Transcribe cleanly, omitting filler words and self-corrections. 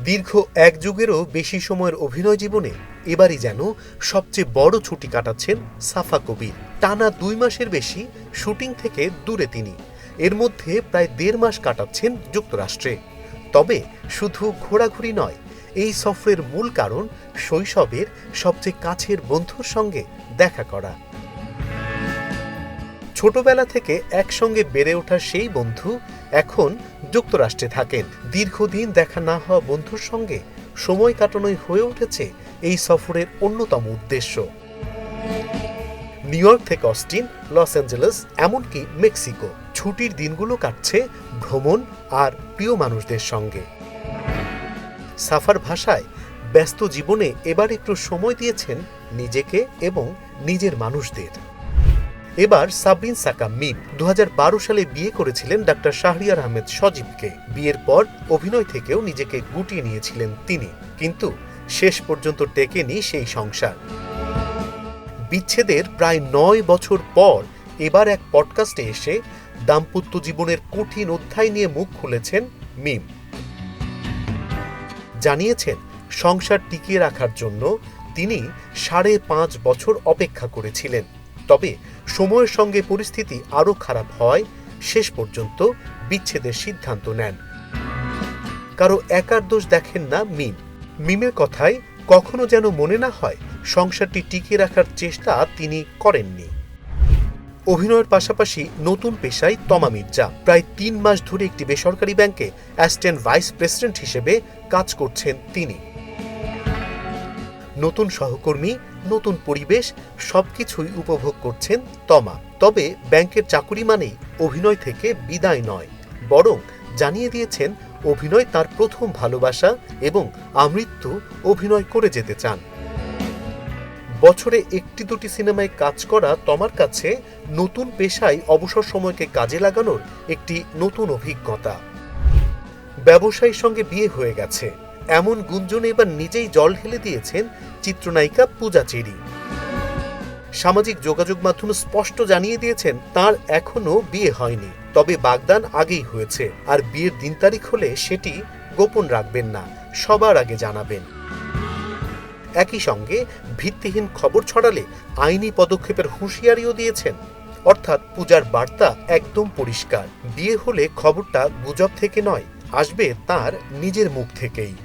দীর্ঘ এক যুগেরও বেশি সময়ের অভিনয় জীবনে এবারই যেন সবচেয়ে বড় ছুটি কাটাচ্ছেন সাফা কবির। টানা 2 মাসের বেশি শুটিং থেকে দূরে তিনি। এর মধ্যে প্রায় 1.5 মাস কাটাচ্ছেন যুক্তরাষ্ট্রে। তবে শুধু ঘোরাঘুরি নয়, এই সফরের মূল কারণ শৈশবের সবচেয়ে কাছের বন্ধুর সঙ্গে দেখা করা। ছোটবেলা থেকে একসঙ্গে বেড়ে ওঠা সেই বন্ধু এখন যুক্তরাষ্ট্রে থাকেন। দীর্ঘদিন দেখা না হওয়া বন্ধুর সঙ্গে সময় কাটানোই হয়ে উঠেছে এই সফরের অন্যতম উদ্দেশ্য। নিউ ইয়র্ক থেকে অস্টিন, লস অ্যাঞ্জেলেস, এমনকি মেক্সিকো, ছুটির দিনগুলো কাটছে ভ্রমণ আর প্রিয় মানুষদের সঙ্গে। সাফার ভাষায়, ব্যস্ত জীবনে এবার একটু সময় দিয়েছেন নিজেকে এবং নিজের মানুষদের। এবার সাবরিন সাকা মিম 2012 সালে বিয়ে করেছিলেন ডাক্তার শাহরিয়ার আহমেদ সজীবকে। বিয়ের পর অভিনয় থেকেও নিজেকে গুটিয়ে নিয়েছিলেন তিনি, কিন্তু শেষ পর্যন্ত টেকেনি সেই সংসার। বিচ্ছেদের প্রায় 9 বছর পর এবার এক পডকাস্টে এসে দাম্পত্য জীবনের কঠিন অধ্যায় নিয়ে মুখ খুলেছেন মিম। জানিয়েছেন সংসার টিকিয়ে রাখার জন্য তিনি 5.5 বছর অপেক্ষা করেছিলেন। তবে সময়ের সঙ্গে পরিস্থিতি আরও খারাপ হয়, শেষ পর্যন্ত বিচ্ছেদের সিদ্ধান্ত নেন। কারো একার দোষ দেখেন না মিম। মিমের কথায় কখনো যেন মনে না হয় সংসারটি টিকিয়ে রাখার চেষ্টা তিনি করেননি। অভিনয়ের পাশাপাশি নতুন পেশায় তমা মির্জা। প্রায় 3 মাস ধরে একটি বেসরকারি ব্যাংকে অ্যাসিস্ট্যান্ট ভাইস প্রেসিডেন্ট হিসেবে কাজ করছেন তিনি। নতুন সহকর্মী, নতুন পরিবেশ, সবকিছুই উপভোগ করছেন তমা। তবে ব্যাংকের চাকুরি মানেই অভিনয় থেকে বিদায় নয়, বরং জানিয়ে দিয়েছেন অভিনয় তার প্রথম ভালোবাসা এবং আমৃত্যু অভিনয় করে যেতে চান। বছরে 1-2টি সিনেমায় কাজ করা তমার কাছে নতুন পেশায় অবসর সময়কে কাজে লাগানোর একটি নতুন অভিজ্ঞতা। ব্যবসায়ীর সঙ্গে বিয়ে হয়ে গেছে এমন গুঞ্জনে এবার নিজেই জল ঢেলে দিয়েছেন চিত্রনায়িকা পূজা চেরি। সামাজিক যোগাযোগ মাধ্যমে স্পষ্ট জানিয়ে দিয়েছেন তার এখনো বিয়ে হয়নি, তবে বাগদান আগেই হয়েছে, আর বিয়ের দিন তারিখ হলে সেটি গোপন রাখবেন না, সবার আগে জানাবেন। একই সঙ্গে ভিত্তিহীন খবর ছড়ালে আইনি পদক্ষেপের হুঁশিয়ারিও দিয়েছেন। অর্থাৎ পূজার বার্তা একদম পরিষ্কার, বিয়ে হলে খবরটা গুজব থেকে নয়, আসবে তার নিজের মুখ থেকেই।